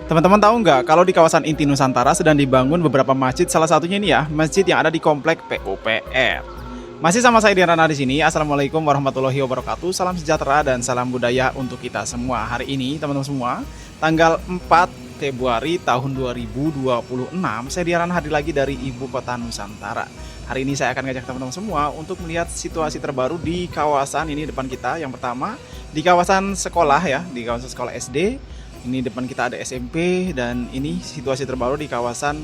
Teman-teman tahu nggak kalau di kawasan inti Nusantara sedang dibangun beberapa masjid, salah satunya ini ya, masjid yang ada di komplek PUPR. Masih sama saya Dian Rana di sini. Assalamualaikum warahmatullahi wabarakatuh. Salam sejahtera dan salam budaya untuk kita semua. Hari ini teman-teman semua, tanggal 4 Februari tahun 2026, saya Dian Rana hadir lagi dari ibu kota Nusantara. Hari ini saya akan ngajak teman-teman semua untuk melihat situasi terbaru di kawasan ini depan kita. Yang pertama, di kawasan sekolah ya, di kawasan sekolah SD. Ini depan kita ada SMP dan ini situasi terbaru di kawasan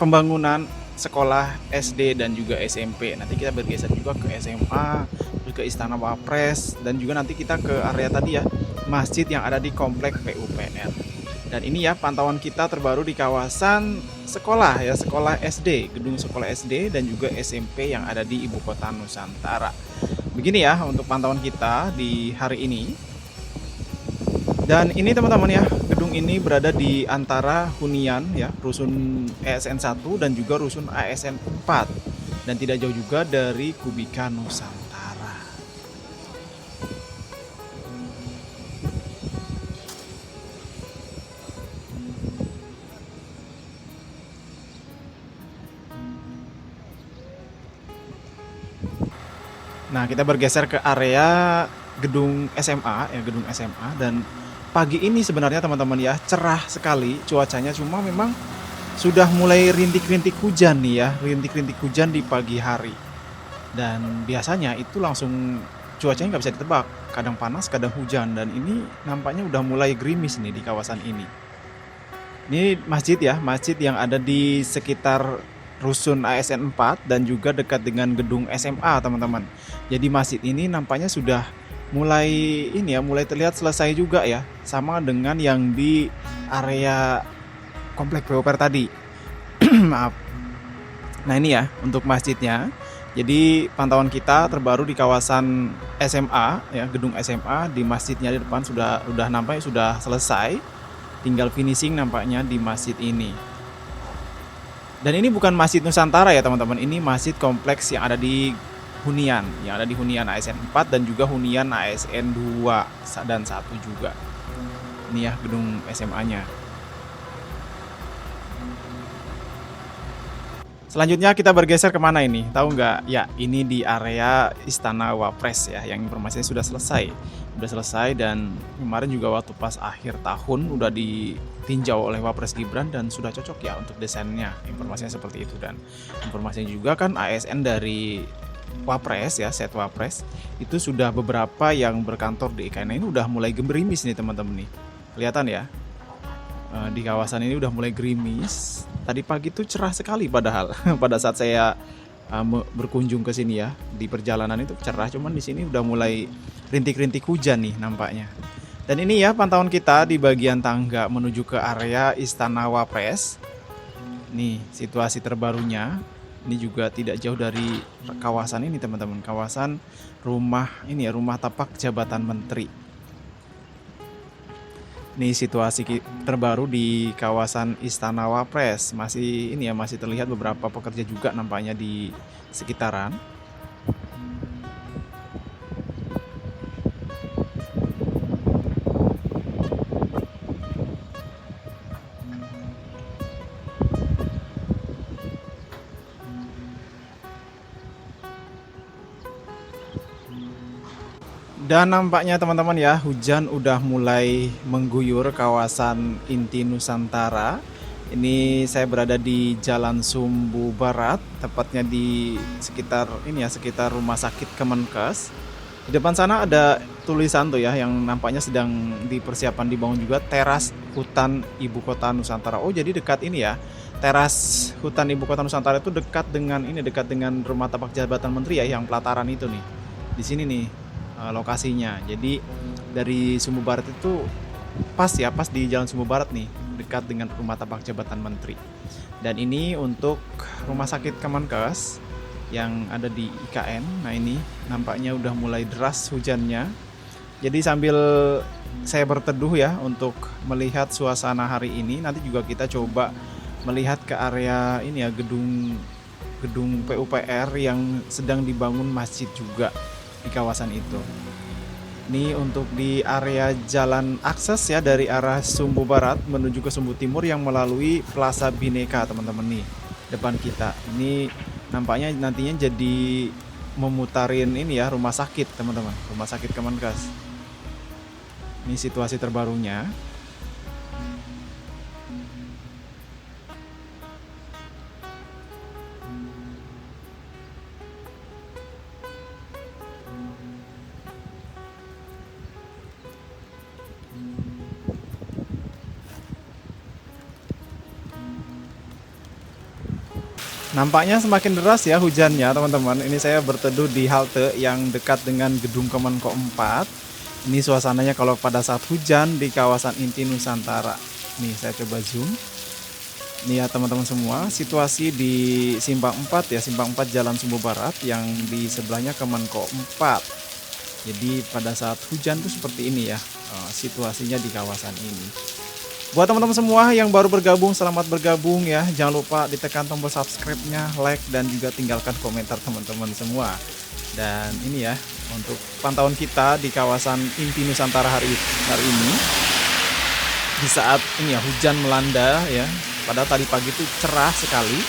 pembangunan sekolah SD dan juga SMP. Nanti kita bergeser juga ke SMA, terus ke Istana Wapres dan juga nanti kita ke area tadi ya, masjid yang ada di komplek PUPR. Dan ini ya pantauan kita terbaru di kawasan sekolah ya, sekolah SD, gedung sekolah SD dan juga SMP yang ada di ibu kota Nusantara. Begini ya untuk pantauan kita di hari ini. Dan ini teman-teman ya, gedung ini berada di antara hunian ya, rusun ESN 1 dan juga rusun ASN 4 dan tidak jauh juga dari Kubika Nusantara. Nah, kita bergeser ke area gedung SMA ya, gedung SMA. Dan pagi ini sebenarnya teman-teman ya cerah sekali cuacanya, cuma memang sudah mulai rintik-rintik hujan nih ya, rintik-rintik hujan di pagi hari. Dan biasanya itu langsung cuacanya nggak bisa ditebak, kadang panas kadang hujan, dan ini nampaknya udah mulai gerimis nih di kawasan ini. Ini masjid ya, masjid yang ada di sekitar rusun ASN 4 dan juga dekat dengan gedung SMA teman-teman. Jadi masjid ini nampaknya sudah mulai ini ya, mulai terlihat selesai juga ya, sama dengan yang di area komplek PUPR tadi. Maaf. Nah ini ya untuk masjidnya. Jadi pantauan kita terbaru di kawasan SMA ya, gedung SMA, di masjidnya di depan sudah nampaknya sudah selesai. Tinggal finishing nampaknya di masjid ini. Dan ini bukan masjid Nusantara ya teman-teman. Ini masjid kompleks yang ada di hunian, ASN 4 dan juga hunian ASN 2 dan 1 juga. Ini ya gedung SMA-nya. Selanjutnya kita bergeser kemana ini? Tahu nggak? Ya, ini di area Istana Wapres ya, yang informasinya sudah selesai. Sudah selesai dan kemarin juga waktu pas akhir tahun udah ditinjau oleh Wapres Gibran dan sudah cocok ya untuk desainnya. Informasinya seperti itu, dan informasinya juga kan ASN dari Wapres ya, set Wapres itu sudah beberapa yang berkantor di IKN. Ini udah mulai gerimis nih teman-teman nih. Kelihatan ya. Di kawasan ini udah mulai gerimis. Tadi pagi tuh cerah sekali padahal pada saat saya berkunjung ke sini ya, di perjalanan itu cerah, cuman di sini udah mulai rintik-rintik hujan nih nampaknya. Dan ini ya pantauan kita di bagian tangga menuju ke area Istana Wapres. Nih situasi terbarunya. Ini juga tidak jauh dari kawasan ini teman-teman, kawasan rumah ini ya, rumah tapak jabatan menteri. Ini situasi terbaru di kawasan Istana Wapres. Masih ini ya, masih terlihat beberapa pekerja juga nampaknya di sekitaran. Dan nampaknya teman-teman ya, hujan udah mulai mengguyur kawasan inti Nusantara. Ini saya berada di Jalan Sumbu Barat, tepatnya di sekitar ini ya, sekitar Rumah Sakit Kemenkes. Di depan sana ada tulisan tuh ya, yang nampaknya sedang dipersiapkan dibangun juga, teras hutan ibu kota Nusantara. Oh jadi dekat ini ya, teras hutan ibu kota Nusantara itu dekat dengan ini, dekat dengan rumah tapak jabatan menteri ya, yang pelataran itu nih. Di sini nih lokasinya. Jadi dari Sumbu Barat itu pas ya, pas di Jalan Sumbu Barat nih, dekat dengan rumah tapak jabatan menteri. Dan ini untuk rumah sakit Kemenkes yang ada di IKN. Nah ini nampaknya udah mulai deras hujannya. Jadi sambil saya berteduh ya untuk melihat suasana hari ini, nanti juga kita coba melihat ke area ini ya, gedung PUPR yang sedang dibangun masjid juga di kawasan itu. Ini untuk di area jalan akses ya dari arah Sumbu Barat menuju ke Sumbu Timur yang melalui Plaza Bhinneka teman-teman nih depan kita. Ini nampaknya nantinya jadi memutarin ini ya rumah sakit teman-teman, rumah sakit Kemenkes. Ini situasi terbarunya. Nampaknya semakin deras ya hujannya teman-teman. Ini saya berteduh di halte yang dekat dengan gedung Kemenko 4. Ini suasananya kalau pada saat hujan di kawasan inti Nusantara. Nih saya coba zoom. Nih ya teman-teman semua, situasi di Simpang 4 ya, Simpang 4 Jalan Sumbu Barat yang di sebelahnya Kemenko 4. Jadi pada saat hujan tuh seperti ini ya situasinya di kawasan ini. Buat teman-teman semua yang baru bergabung, selamat bergabung ya. Jangan lupa ditekan tombol subscribe-nya, like, dan juga tinggalkan komentar teman-teman semua. Dan ini ya, untuk pantauan kita di kawasan inti Nusantara hari ini. Di saat ini ya, hujan melanda ya. Padahal tadi pagi itu cerah sekali.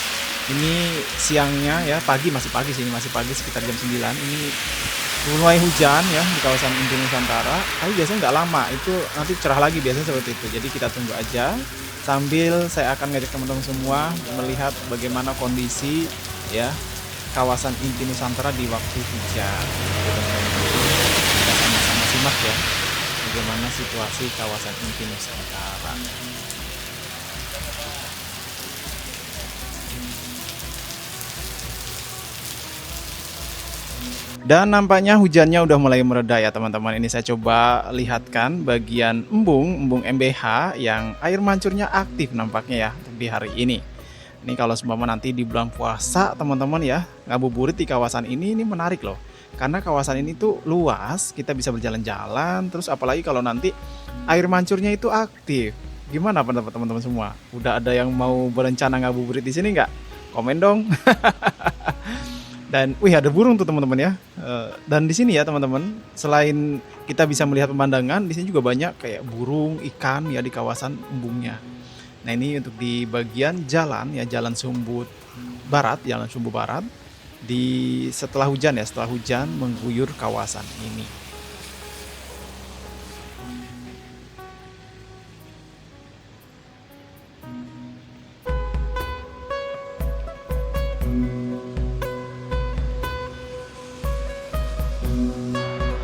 Ini siangnya ya, masih pagi sih, masih pagi sekitar jam 9. Ini mulai hujan ya di kawasan inti Nusantara, tapi biasanya nggak lama, itu nanti cerah lagi biasanya seperti itu. Jadi kita tunggu aja sambil saya akan ngajak teman-teman semua melihat bagaimana kondisi ya kawasan inti Nusantara di waktu hujan. Kita sama-sama simak ya bagaimana situasi kawasan inti Nusantara. Dan nampaknya hujannya udah mulai mereda ya teman-teman. Ini saya coba lihatkan bagian embung MBH yang air mancurnya aktif nampaknya ya di hari ini. Ini kalau seumpama nanti di bulan puasa teman-teman ya, ngabuburit di kawasan ini menarik loh. Karena kawasan ini tuh luas, kita bisa berjalan-jalan, terus apalagi kalau nanti air mancurnya itu aktif. Gimana pendapat teman-teman semua? Udah ada yang mau berencana ngabuburit di sini nggak? Komen dong. Dan wih ada burung tuh teman-teman ya. Dan di sini ya teman-teman, selain kita bisa melihat pemandangan, di sini juga banyak kayak burung, ikan ya di kawasan embungnya. Nah ini untuk di bagian jalan ya, Jalan Sumbu Barat, di setelah hujan ya, setelah hujan mengguyur kawasan ini.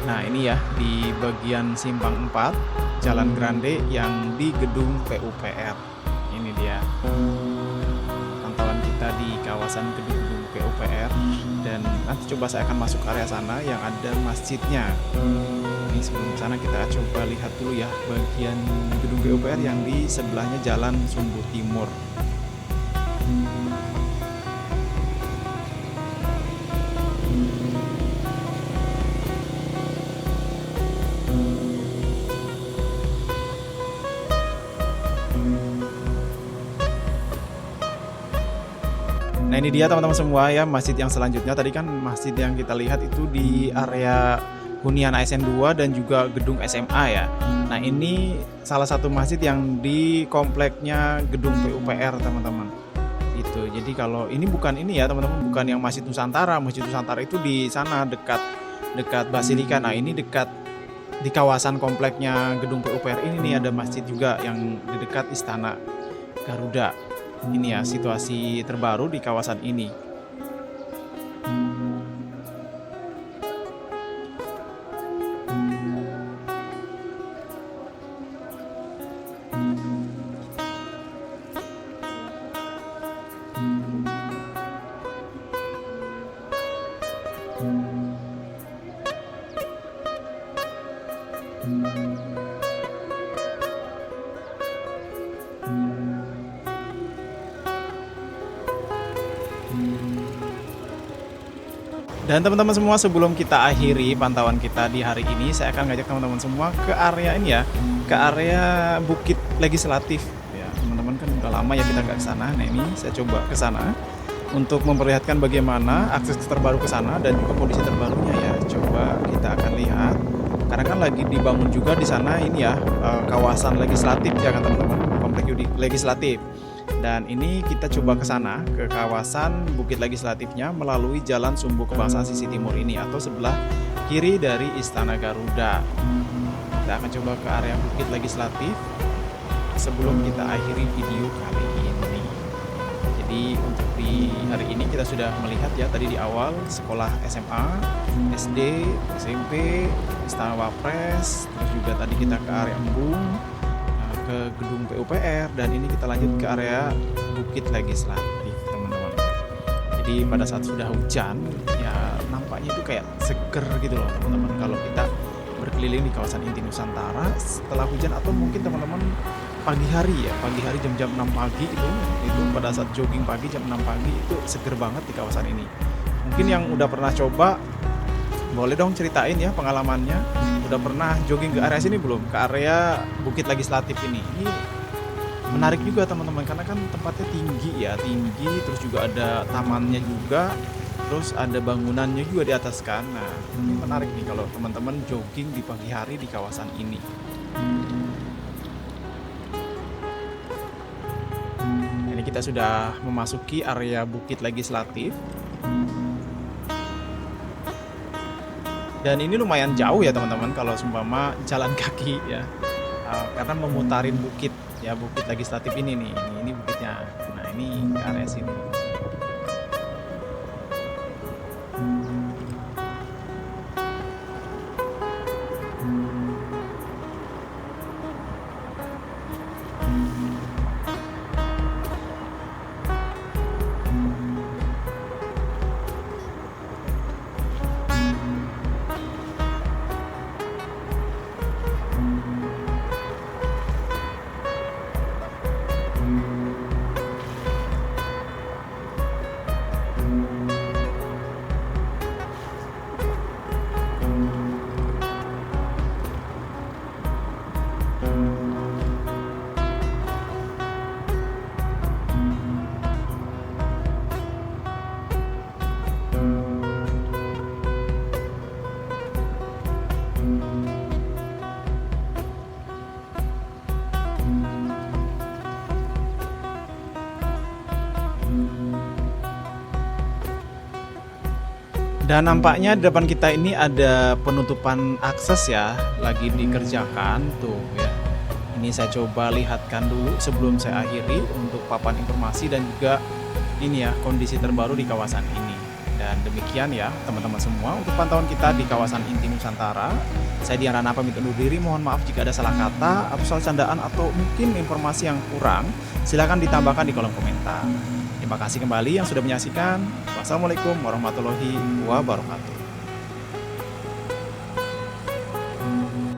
Nah ini ya di bagian Simpang 4 Jalan Grande yang di gedung PUPR. Ini dia pantauan kita di kawasan gedung PUPR. Dan nanti coba saya akan masuk ke area sana yang ada masjidnya. Ini sebelum sana kita coba lihat dulu ya bagian gedung PUPR yang di sebelahnya Jalan Sumbu Timur. Nah ini dia teman-teman semua ya masjid yang selanjutnya. Tadi kan masjid yang kita lihat itu di area hunian ASN 2 dan juga gedung SMA ya. Nah ini salah satu masjid yang di kompleknya gedung PUPR teman-teman. Itu. Jadi kalau ini bukan ini ya teman-teman, bukan yang Masjid Nusantara. Masjid Nusantara itu di sana dekat Basilika. Nah ini dekat di kawasan kompleknya gedung PUPR ini nih ada masjid juga yang di dekat Istana Garuda. Ini ya situasi terbaru di kawasan ini. Dan teman-teman semua, sebelum kita akhiri pantauan kita di hari ini, saya akan ngajak teman-teman semua ke area ini ya, ke area Bukit Legislatif ya. Teman-teman kan udah lama ya kita nggak ke sana. Nah ini saya coba ke sana untuk memperlihatkan bagaimana akses terbaru ke sana dan juga kondisi terbarunya ya. Coba kita akan lihat. Karena kan lagi dibangun juga di sana ini ya, kawasan legislatif ya kan teman-teman, komplek legislatif. Dan ini kita coba ke sana, ke kawasan Bukit Legislatifnya melalui Jalan Sumbu Kebangsaan Sisi Timur ini atau sebelah kiri dari Istana Garuda. Kita akan coba ke area Bukit Legislatif sebelum kita akhiri video kali ini. Jadi untuk di hari ini kita sudah melihat ya tadi di awal sekolah SMA, SD, SMP, Istana Wapres, terus juga tadi kita ke area Embung, ke gedung PUPR, dan ini kita lanjut ke area Bukit Legislatif teman-teman. Jadi pada saat sudah hujan ya nampaknya itu kayak seger gitu loh teman-teman kalau kita berkeliling di kawasan inti Nusantara setelah hujan, atau mungkin teman-teman pagi hari jam-jam 6 pagi itu pada saat jogging pagi jam 6 pagi itu seger banget di kawasan ini. Mungkin yang udah pernah coba boleh dong ceritain ya pengalamannya. Udah pernah jogging ke area sini belum? Ke area Bukit Legislatif ini. Ini menarik juga teman-teman karena kan tempatnya tinggi, terus juga ada tamannya juga, terus ada bangunannya juga di atas kan. Nah, ini menarik nih kalau teman-teman jogging di pagi hari di kawasan ini. Ini kita sudah memasuki area Bukit Legislatif. Dan ini lumayan jauh ya teman-teman kalau seumpama jalan kaki ya, karena memutarin bukit ya, Bukit Legislatif ini nih, ini bukitnya. Nah ini ke area sini. Dan nampaknya di depan kita ini ada penutupan akses ya, lagi dikerjakan tuh ya. Ini saya coba lihatkan dulu sebelum saya akhiri untuk papan informasi dan juga ini ya kondisi terbaru di kawasan ini. Dan demikian ya teman-teman semua untuk pantauan kita di kawasan inti Nusantara. Saya Dian Rana pamit undur diri, mohon maaf jika ada salah kata atau salah candaan atau mungkin informasi yang kurang, silakan ditambahkan di kolom komentar. Terima kasih kembali yang sudah menyaksikan. Wassalamualaikum warahmatullahi wabarakatuh.